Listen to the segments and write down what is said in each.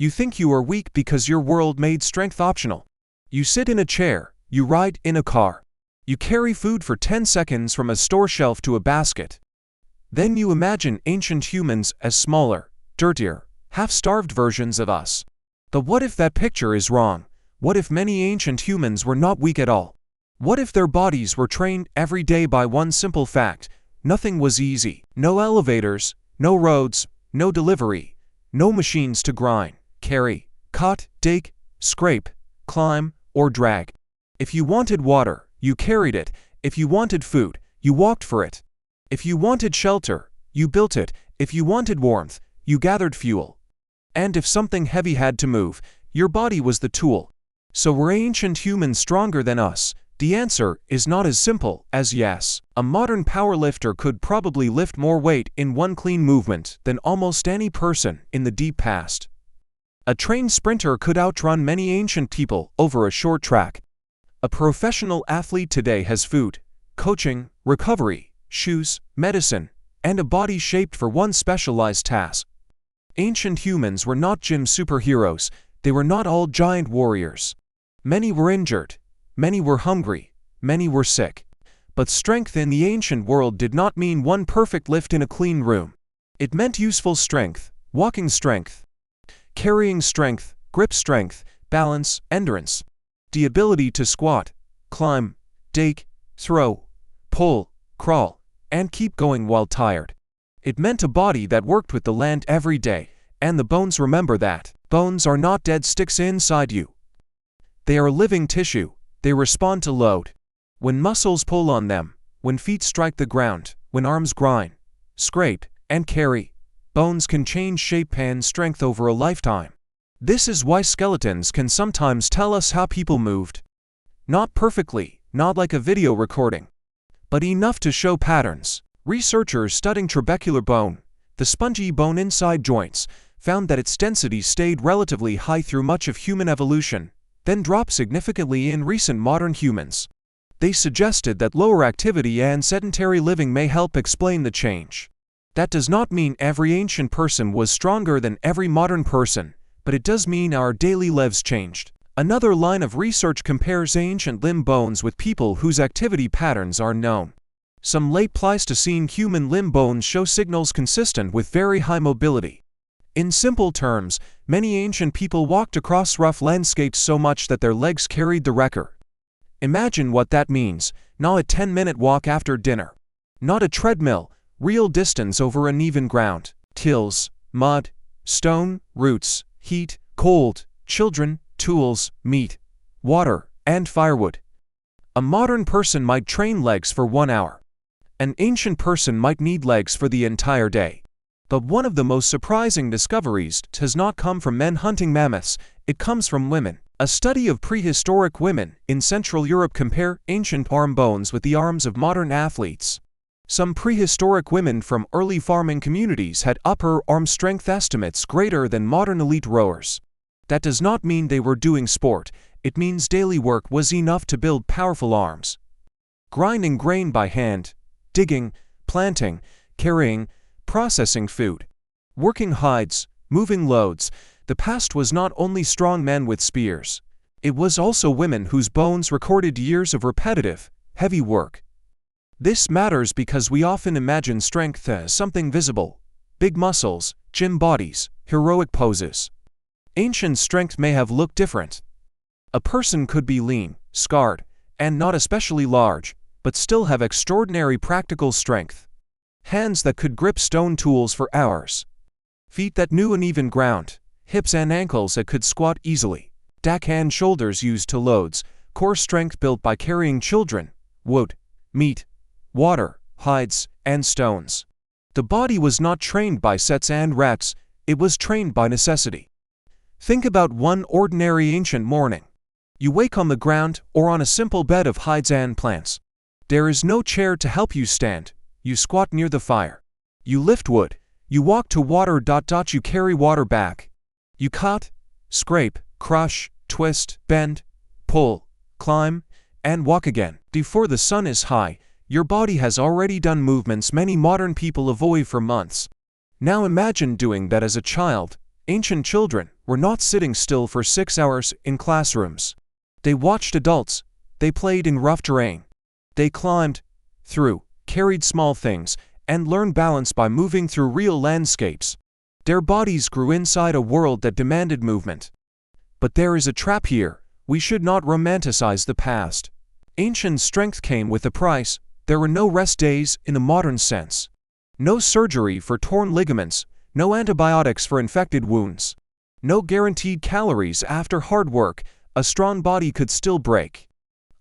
You think you are weak because your world made strength optional. You sit in a chair, you ride in a car. You carry food for 10 seconds from a store shelf to a basket. Then you imagine ancient humans as smaller, dirtier, half-starved versions of us. But what if that picture is wrong? What if many ancient humans were not weak at all? What if their bodies were trained every day by one simple fact? Nothing was easy. No elevators, no roads, no delivery, no machines to grind, carry, cut, dig, scrape, climb, or drag. If you wanted water, you carried it. If you wanted food, you walked for it. If you wanted shelter, you built it. If you wanted warmth, you gathered fuel. And if something heavy had to move, your body was the tool. So were ancient humans stronger than us? The answer is not as simple as yes. A modern powerlifter could probably lift more weight in one clean movement than almost any person in the deep past. A trained sprinter could outrun many ancient people over a short track. A professional athlete today has food, coaching, recovery, shoes, medicine, and a body shaped for one specialized task. Ancient humans were not gym superheroes. They were not all giant warriors. Many were injured. Many were hungry. Many were sick. But strength in the ancient world did not mean one perfect lift in a clean room. It meant useful strength, walking strength, carrying strength, grip strength, balance, endurance. The ability to squat, climb, dig, throw, pull, crawl, and keep going while tired. It meant a body that worked with the land every day, and the bones remember that. Bones are not dead sticks inside you. They are living tissue. They respond to load. When muscles pull on them, when feet strike the ground, when arms grind, scrape, and carry, bones can change shape and strength over a lifetime. This is why skeletons can sometimes tell us how people moved. Not perfectly, not like a video recording, but enough to show patterns. Researchers studying trabecular bone, the spongy bone inside joints, found that its density stayed relatively high through much of human evolution, then dropped significantly in recent modern humans. They suggested that lower activity and sedentary living may help explain the change. That does not mean every ancient person was stronger than every modern person, but it does mean our daily lives changed. Another line of research compares ancient limb bones with people whose activity patterns are known. Some late Pleistocene human limb bones show signals consistent with very high mobility. In simple terms, many ancient people walked across rough landscapes so much that their legs carried the record. Imagine what that means. Not a 10-minute walk after dinner. Not a treadmill, real distance over uneven ground. Hills, mud, stone, roots, heat, cold, children, tools, meat, water, and firewood. A modern person might train legs for 1 hour. An ancient person might need legs for the entire day. But one of the most surprising discoveries has not come from men hunting mammoths, it comes from women. A study of prehistoric women in Central Europe compared ancient arm bones with the arms of modern athletes. Some prehistoric women from early farming communities had upper arm strength estimates greater than modern elite rowers. That does not mean they were doing sport, it means daily work was enough to build powerful arms. Grinding grain by hand, digging, planting, carrying, processing food, working hides, moving loads. The past was not only strong men with spears. It was also women whose bones recorded years of repetitive, heavy work. This matters because we often imagine strength as something visible, big muscles, gym bodies, heroic poses. Ancient strength may have looked different. A person could be lean, scarred, and not especially large, but still have extraordinary practical strength. Hands that could grip stone tools for hours. Feet that knew uneven ground. Hips and ankles that could squat easily. Backhand shoulders used to loads. Core strength built by carrying children, wood, meat, water, hides, and stones. The body was not trained by sets and reps, it was trained by necessity. Think about one ordinary ancient morning. You wake on the ground or on a simple bed of hides and plants. There is no chair to help you stand. You squat near the fire. You lift wood. You walk to water. You carry water back. You cut, scrape, crush, twist, bend, pull, climb, and walk again. Before the sun is high, your body has already done movements many modern people avoid for months. Now imagine doing that as a child. Ancient children were not sitting still for 6 hours in classrooms. They watched adults, they played in rough terrain. They climbed, threw, carried small things, and learned balance by moving through real landscapes. Their bodies grew inside a world that demanded movement. But there is a trap here: we should not romanticize the past. Ancient strength came with a price. There were no rest days in the modern sense. No surgery for torn ligaments, no antibiotics for infected wounds. No guaranteed calories after hard work. A strong body could still break.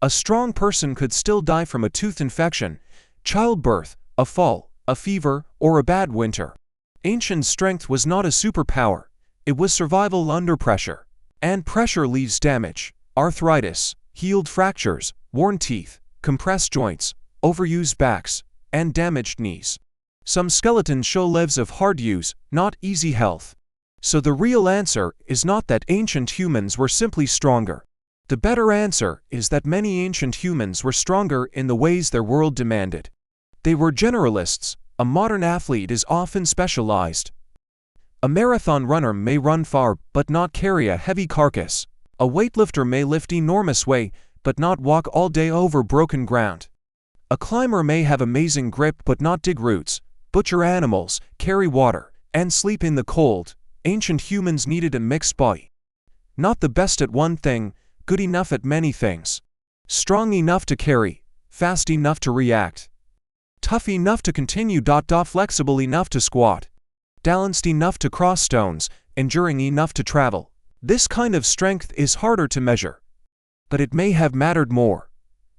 A strong person could still die from a tooth infection, childbirth, a fall, a fever, or a bad winter. Ancient strength was not a superpower. It was survival under pressure. And pressure leaves damage, arthritis, healed fractures, worn teeth, compressed joints, overused backs, and damaged knees. Some skeletons show lives of hard use, not easy health. So the real answer is not that ancient humans were simply stronger. The better answer is that many ancient humans were stronger in the ways their world demanded. They were generalists. A modern athlete is often specialized. A marathon runner may run far but not carry a heavy carcass. A weightlifter may lift enormous weight but not walk all day over broken ground. A climber may have amazing grip but not dig roots, butcher animals, carry water, and sleep in the cold. Ancient humans needed a mixed body. Not the best at one thing, good enough at many things. Strong enough to carry, fast enough to react. Tough enough to continue. Flexible enough to squat. Balanced enough to cross stones, enduring enough to travel. This kind of strength is harder to measure. But it may have mattered more.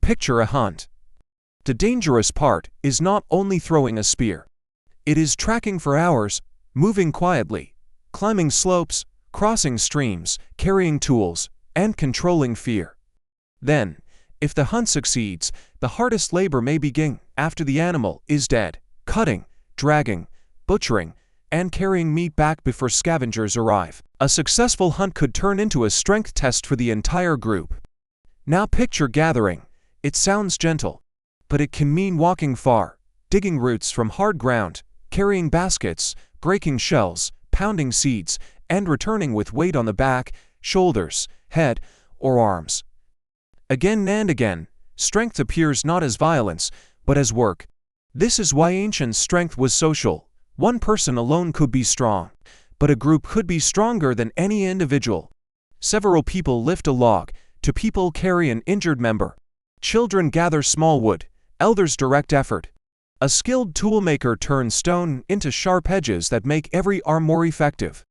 Picture a hunt. The dangerous part is not only throwing a spear. It is tracking for hours, moving quietly, climbing slopes, crossing streams, carrying tools, and controlling fear. Then, if the hunt succeeds, the hardest labor may begin after the animal is dead: cutting, dragging, butchering, and carrying meat back before scavengers arrive. A successful hunt could turn into a strength test for the entire group. Now picture gathering. It sounds gentle, but it can mean walking far, digging roots from hard ground, carrying baskets, breaking shells, pounding seeds, and returning with weight on the back, shoulders, head, or arms. Again and again, strength appears not as violence, but as work. This is why ancient strength was social. One person alone could be strong, but a group could be stronger than any individual. Several people lift a log, two people carry an injured member. Children gather small wood, elders direct effort. A skilled toolmaker turns stone into sharp edges that make every arm more effective.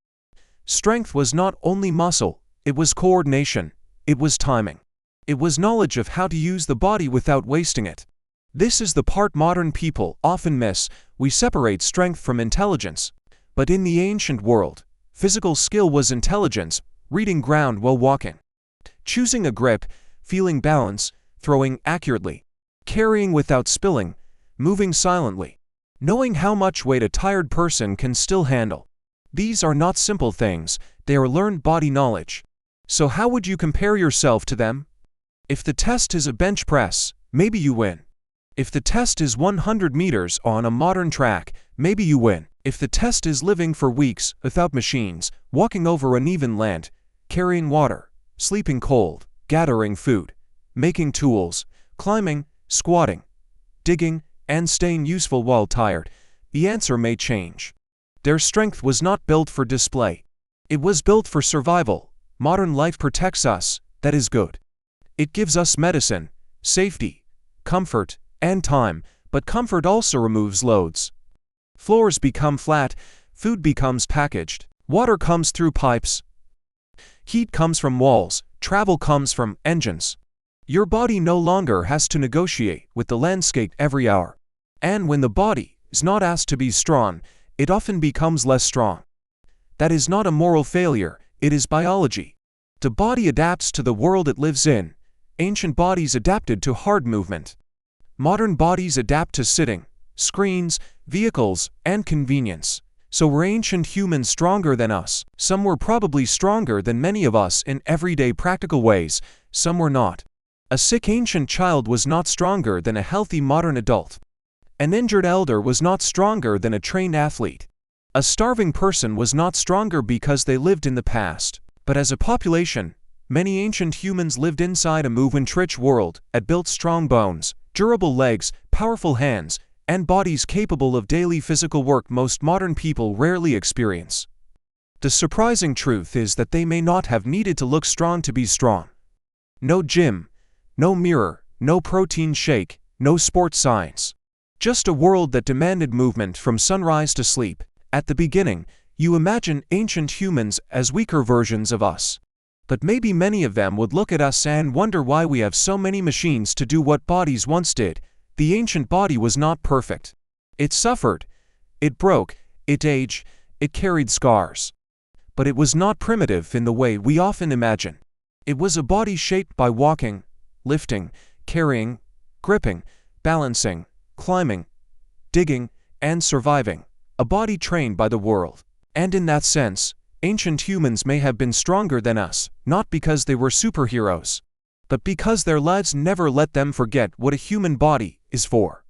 Strength was not only muscle, it was coordination, it was timing. It was knowledge of how to use the body without wasting it. This is the part modern people often miss. We separate strength from intelligence. But in the ancient world, physical skill was intelligence: reading ground while walking, choosing a grip, feeling balance, throwing accurately, carrying without spilling, moving silently, knowing how much weight a tired person can still handle. These are not simple things, they are learned body knowledge. So how would you compare yourself to them? If the test is a bench press, maybe you win. If the test is 100 meters on a modern track, maybe you win. If the test is living for weeks without machines, walking over uneven land, carrying water, sleeping cold, gathering food, making tools, climbing, squatting, digging, and staying useful while tired, the answer may change. Their strength was not built for display. It was built for survival. Modern life protects us, that is good. It gives us medicine, safety, comfort, and time, but comfort also removes loads. Floors become flat, food becomes packaged, water comes through pipes, heat comes from walls, travel comes from engines. Your body no longer has to negotiate with the landscape every hour. And when the body is not asked to be strong, it often becomes less strong. That is not a moral failure, it is biology. The body adapts to the world it lives in. Ancient bodies adapted to hard movement. Modern bodies adapt to sitting, screens, vehicles, and convenience. So were ancient humans stronger than us? Some were probably stronger than many of us in everyday practical ways, some were not. A sick ancient child was not stronger than a healthy modern adult. An injured elder was not stronger than a trained athlete. A starving person was not stronger because they lived in the past, but as a population, many ancient humans lived inside a movement-rich world and built strong bones, durable legs, powerful hands, and bodies capable of daily physical work most modern people rarely experience. The surprising truth is that they may not have needed to look strong to be strong. No gym, no mirror, no protein shake, no sports science. Just a world that demanded movement from sunrise to sleep. At the beginning, you imagine ancient humans as weaker versions of us. But maybe many of them would look at us and wonder why we have so many machines to do what bodies once did. The ancient body was not perfect. It suffered, it broke, it aged, it carried scars. But it was not primitive in the way we often imagine. It was a body shaped by walking, lifting, carrying, gripping, balancing, climbing, digging, and surviving. A body trained by the world. And in that sense, ancient humans may have been stronger than us, not because they were superheroes, but because their lives never let them forget what a human body is for.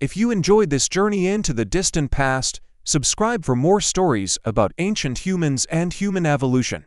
If you enjoyed this journey into the distant past, subscribe for more stories about ancient humans and human evolution.